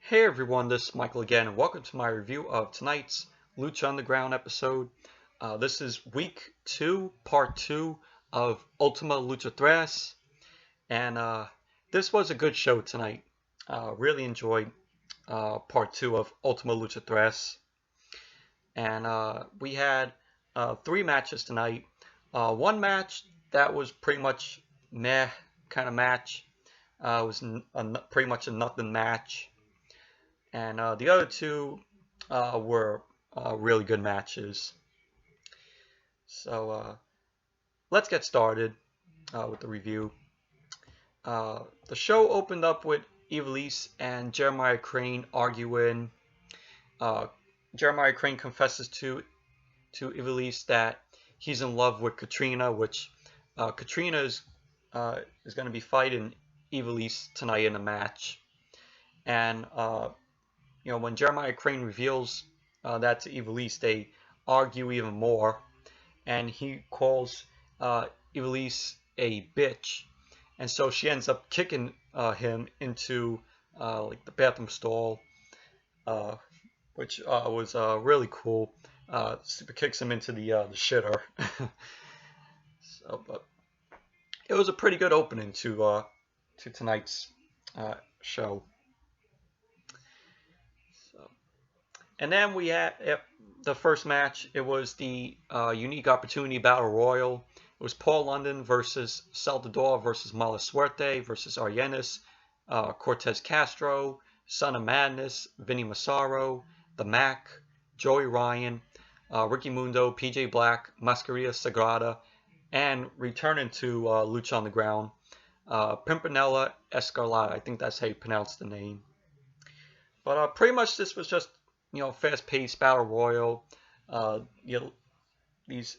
Hey everyone, this is Michael again, and welcome to my review of tonight's Lucha Underground episode. This is week 2, part 2 of Ultima Lucha Tres, and this was a good show tonight. Really enjoyed part 2 of Ultima Lucha Tres, and we had 3 matches tonight. One match that was pretty much meh kind of match. It was pretty much a nothing match. And the other two were really good matches. So let's get started with the review. The show opened up with Ivelisse and Jeremiah Crane arguing. Jeremiah Crane confesses to Ivelisse that he's in love with Katrina, which Katrina is going to be fighting Ivelisse tonight in a match. And when Jeremiah Crane reveals that to Ivelisse, they argue even more, and he calls Ivelisse a bitch, and so she ends up kicking him into like the bathroom stall, which was really cool. Super kicks him into the shitter. But it was a pretty good opening to tonight's show. And then we had the first match. It was the Unique Opportunity Battle Royal. It was Paul London versus Salvador versus Mala Suerte versus Aryenis, Cortez Castro, Son of Madness, Vinny Massaro, the Mack, Joey Ryan, Ricky Mundo, PJ Black, Mascarilla Sagrada, and returning to Lucha Underground, Pimpinella Escarlata. I think that's how you pronounce the name. But pretty much this was just fast-paced battle royal. These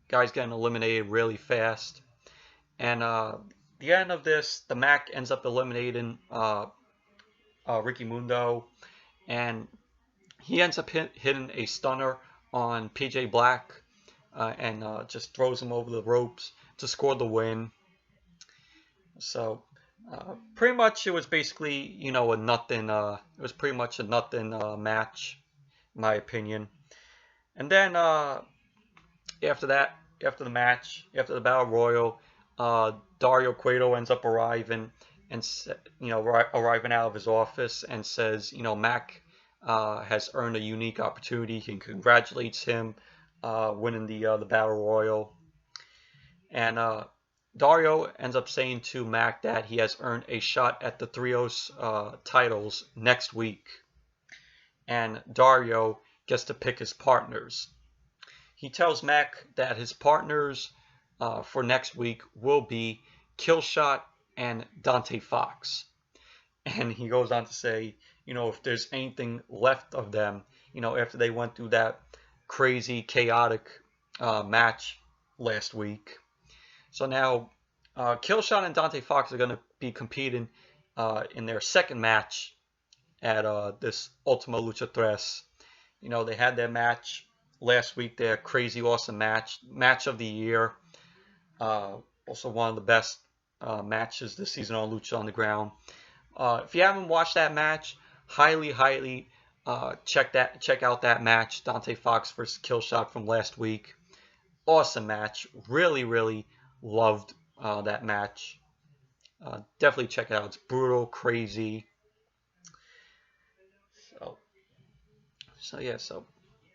guys getting eliminated really fast, and the end of this, the Mack ends up eliminating Ricky Mundo, and he ends up hitting a stunner on PJ Black, and just throws him over the ropes to score the win. So pretty much it was basically a nothing. It was pretty much a nothing match, in my opinion. And then after the match, after the battle royal, Daario Cueto ends up arriving and arriving out of his office and says Mack has earned a unique opportunity. He congratulates him winning the battle royal, and Daario ends up saying to Mack that he has earned a shot at the Trios titles next week, and Daario gets to pick his partners. He tells Mack that his partners for next week will be Killshot and Dante Fox, and he goes on to say, if there's anything left of them, after they went through that crazy, chaotic match last week. So now, Killshot and Dante Fox are going to be competing in their second match at this Ultima Lucha Tres. They had their match last week, their crazy awesome match of the year. Also one of the best matches this season on Lucha Underground. If you haven't watched that match, highly check out that match, Dante Fox versus Killshot from last week. Awesome match. Really loved that match. Definitely check it out. It's brutal, crazy. So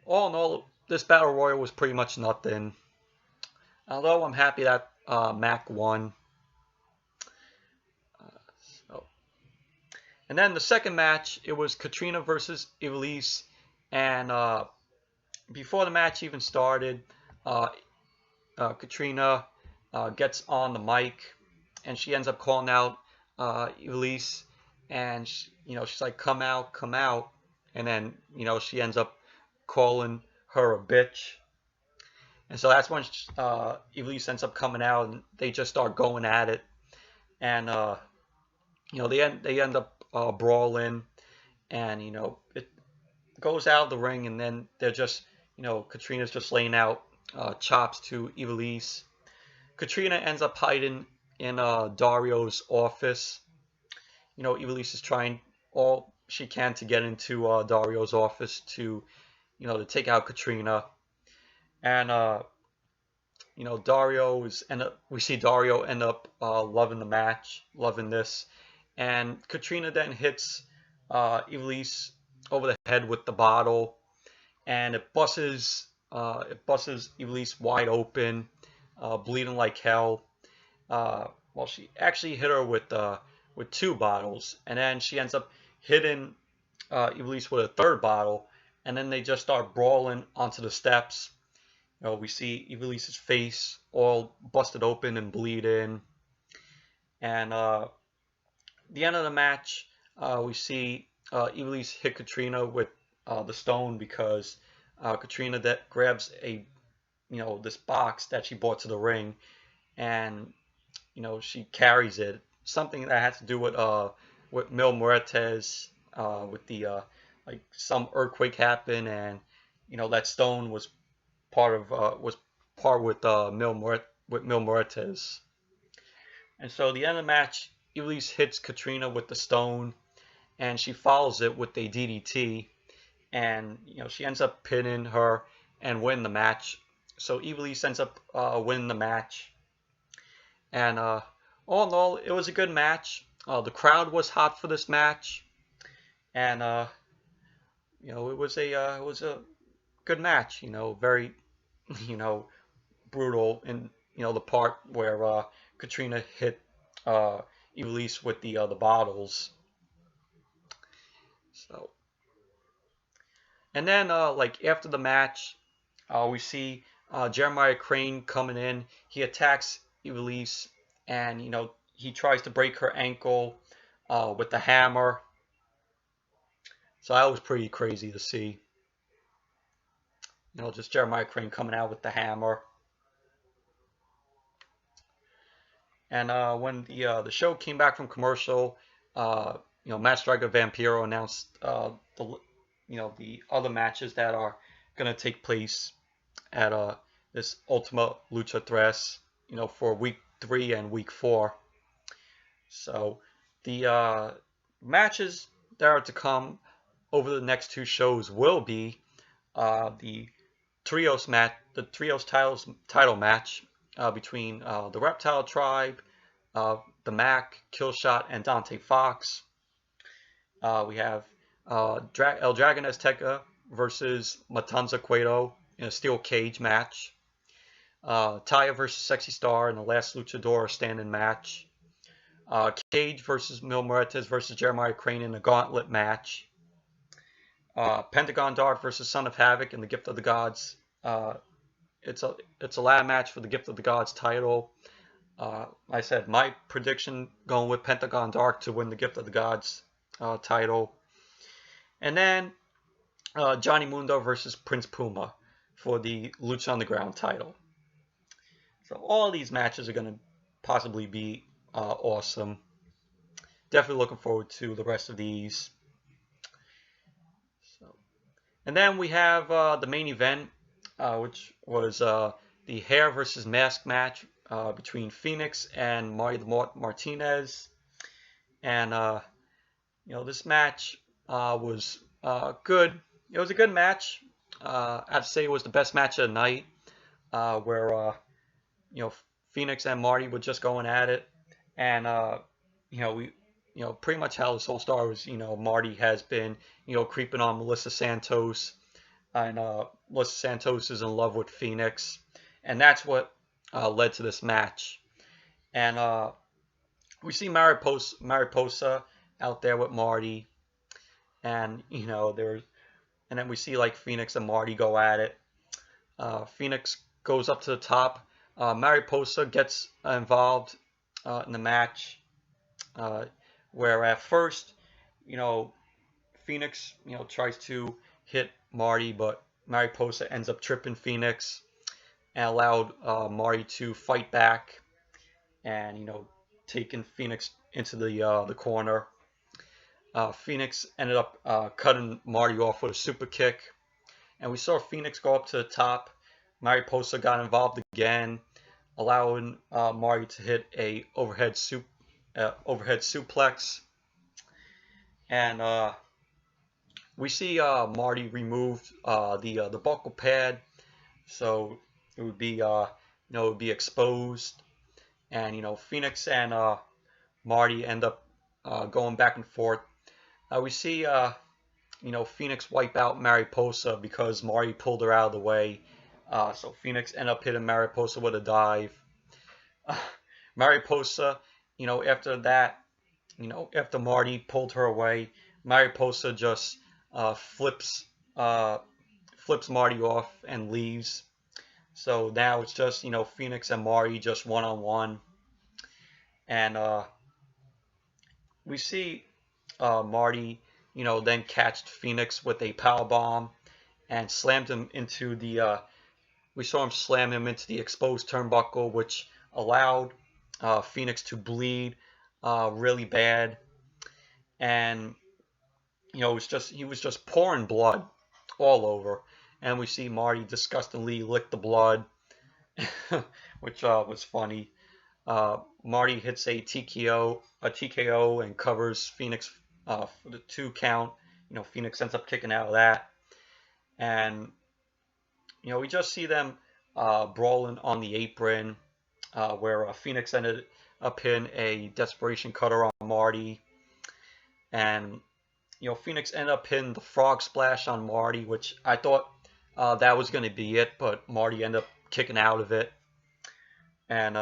all in all, this battle royal was pretty much nothing. Although I'm happy that Mack won. And then the second match, it was Katrina versus Ivelisse, and before the match even started, Katrina gets on the mic, and she ends up calling out Ivelisse, and she's like, come out, and then she ends up calling her a bitch, and so that's when Ivelisse ends up coming out, and they just start going at it, and they end up brawling, and it goes out of the ring, and then they're just Katrina's just laying out chops to Ivelisse. Katrina ends up hiding in Daario's office. Ivelisse is trying all she can to get into Daario's office to, to take out Katrina. And we see Daario end up loving the match, loving this, and Katrina then hits Ivelisse over the head with the bottle, and it busts Ivelisse wide open, bleeding like hell. Well, she actually hit her with two bottles, and then she ends up hitting Ivelisse with a third bottle, and then they just start brawling onto the steps. We see Ivelisse's face all busted open and bleeding, and the end of the match, we see Ivelisse hit Katrina with the stone because Katrina that grabs this box that she brought to the ring, and she carries it. Something that has to do with Mil Muertes, with the like some earthquake happened, and that stone was part with Mil Muertes. And so the end of the match, Ivelisse hits Katrina with the stone, and she follows it with a DDT, and she ends up pinning her and win the match. So Ivelisse ends up winning the match, and all in all, it was a good match. The crowd was hot for this match, and it was a good match. Very brutal in the part where Katrina hit Ivelisse with the bottles. So, and then like after the match, we see Jeremiah Crane coming in. He attacks Ivelisse, and he tries to break her ankle with the hammer. So that was pretty crazy to see. Just Jeremiah Crane coming out with the hammer. And when the show came back from commercial, Matt Striker Vampiro announced the other matches that are going to take place at this Ultima Lucha Tres, for week 3 and week 4. So the matches that are to come over the next 2 shows will be the trios title match between the Reptile Tribe, the Mack, Killshot, and Dante Fox. We have El Dragon Azteca versus Matanza Cueto in a steel cage match. Taya versus Sexy Star in the last Luchador standing match. Cage versus Mil Muertes versus Jeremiah Crane in a gauntlet match. Pentagon Dark versus Son of Havoc in the Gift of the Gods. It's a ladder match for the Gift of the Gods title. I said my prediction going with Pentagon Dark to win the Gift of the Gods title. And then Johnny Mundo versus Prince Puma for the Lucha Underground title. So all these matches are going to possibly be awesome. Definitely looking forward to the rest of these. And then we have the main event, which was the hair versus mask match between Fenix and Marty the Moth Martinez. And, this match was good. It was a good match. I have to say it was the best match of the night, where, Fenix and Marty were just going at it. And, pretty much how this whole story was, Marty has been, creeping on Melissa Santos, and Melissa Santos is in love with Fenix, and that's what led to this match. And we see Mariposa out there with Marty, and and then we see like Fenix and Marty go at it. Fenix goes up to the top. Mariposa gets involved in the match. Where at first, Fenix, tries to hit Marty, but Mariposa ends up tripping Fenix and allowed Marty to fight back and, taking Fenix into the corner. Fenix ended up cutting Marty off with a super kick, and we saw Fenix go up to the top. Mariposa got involved again, allowing Marty to hit a overhead suplex, and we see Marty removed the buckle pad, so it would be it would be exposed, and Fenix and Marty end up going back and forth. We see Fenix wipe out Mariposa because Marty pulled her out of the way. So Fenix end up hitting Mariposa with a dive. Mariposa, after that, after Marty pulled her away, Mariposa just flips flips Marty off and leaves. So now it's just Fenix and Marty just one on one, and we see Marty then catched Fenix with a power bomb and slammed him into the. We saw him slam him into the exposed turnbuckle, which allowed Fenix to bleed really bad, and he was just pouring blood all over, and we see Marty disgustingly lick the blood, which was funny. Marty hits a TKO, and covers Fenix for the 2 count. Fenix ends up kicking out of that, and we just see them brawling on the apron, where Fenix ended up hitting a desperation cutter on Marty, and Fenix ended up hitting the frog splash on Marty, which I thought that was going to be it, but Marty ended up kicking out of it, and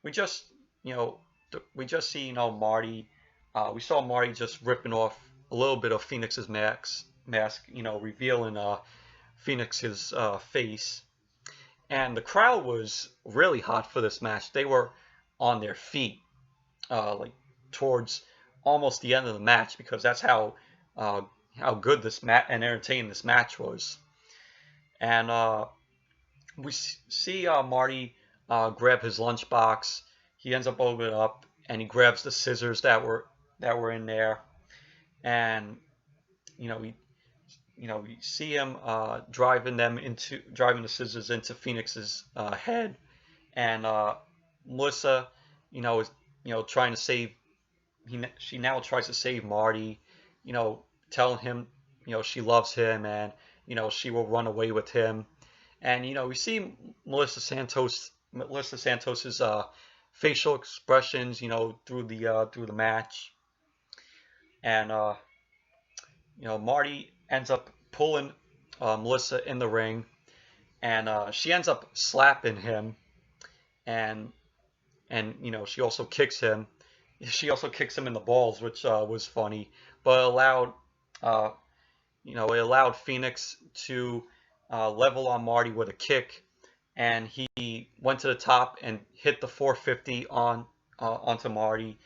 we just see Marty. We saw Marty just ripping off a little bit of Phoenix's mask, revealing Phoenix's face, and the crowd was really hot for this match. They were on their feet, like towards almost the end of the match, because that's how good this match and entertaining this match was. And we see Marty grab his lunchbox. He ends up opening it up, and he grabs the scissors that were in there, and we see him driving the scissors into Phoenix's head, and Melissa, is trying to save. She now tries to save Marty, telling him she loves him, and she will run away with him, and we see Melissa Santos's facial expressions, through the match, and Marty ends up pulling Melissa in the ring, and she ends up slapping him, and she also kicks him. She also kicks him in the balls, which was funny, but it allowed Phoenix to level on Marty with a kick, and he went to the top and hit the 450 onto Marty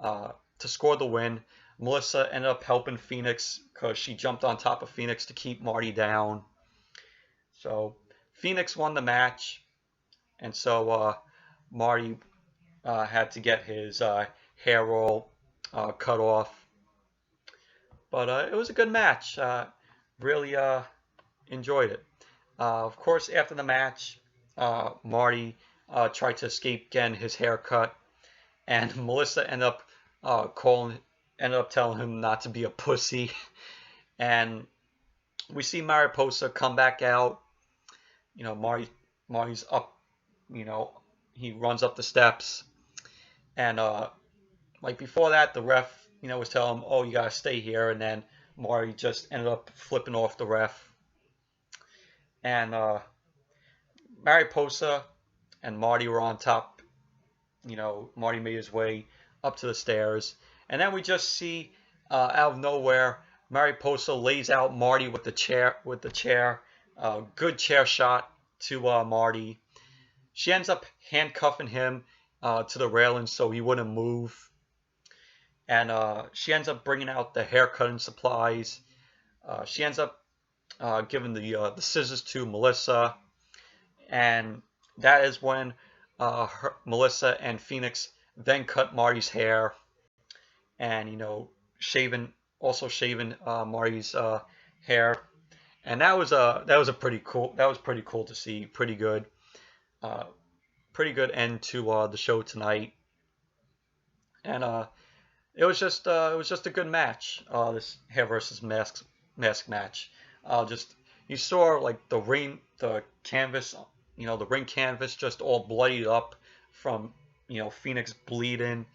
to score the win. Melissa ended up helping Phoenix because she jumped on top of Phoenix to keep Marty down. So Phoenix won the match, and so Marty had to get his hair roll cut off. But it was a good match. Really enjoyed it. Of course, after the match, Marty tried to escape getting his hair cut, and Melissa ended up telling him not to be a pussy. And we see Mariposa come back out. Marty's up. He runs up the steps, and like before that, the ref was telling him, "Oh, you gotta stay here," and then Marty just ended up flipping off the ref. And Mariposa and Marty were on top. Marty made his way up to the stairs, and then we just see out of nowhere, Mariposa lays out Marty with the chair. Good chair shot to Marty. She ends up handcuffing him to the railing so he wouldn't move. And she ends up bringing out the hair cutting supplies. She ends up giving the scissors to Melissa. And that is when Melissa and Phoenix then cut Marty's hair. And, shaving Marty's hair. And that was pretty cool to see. Pretty good end to the show tonight. And it was just a good match. This hair versus mask mask match. Just you saw like the canvas, the ring canvas just all bloodied up from Fenix bleeding,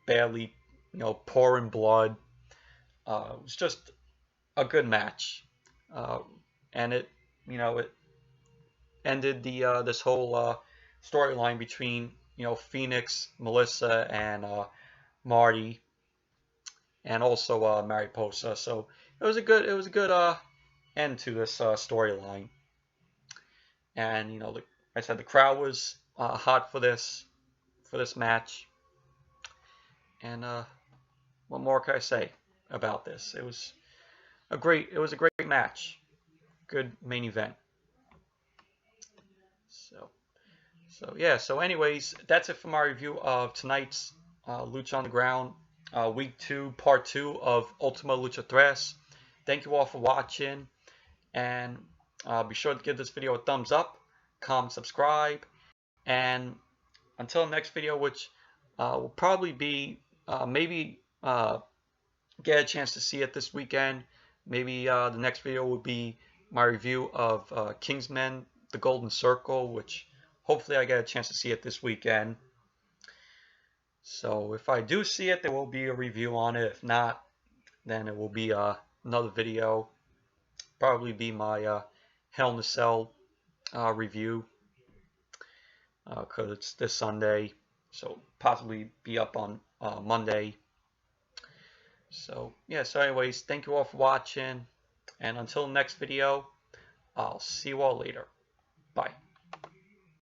badly, pouring blood. It was just a good match, and it ended the this whole storyline between Fenix, Melissa, and Marty, and also Mariposa. So it was a good end to this storyline. And like I said, the crowd was hot for this match. And what more can I say about this? It was a great match. Good main event. So yeah. So anyways, that's it for my review of tonight's Lucha Underground Week 2, Part 2 of Ultima Lucha Tres. Thank you all for watching, and be sure to give this video a thumbs up, comment, subscribe, and until the next video, which will probably be maybe get a chance to see it this weekend. Maybe the next video will be my review of Kingsman, The Golden Circle, which hopefully I get a chance to see it this weekend. So if I do see it, there will be a review on it. If not, then it will be another video. Probably be my Hell in a Cell review, because it's this Sunday, so possibly be up on Monday. So yeah, so anyways, thank you all for watching, and until the next video, I'll see you all later. Bye.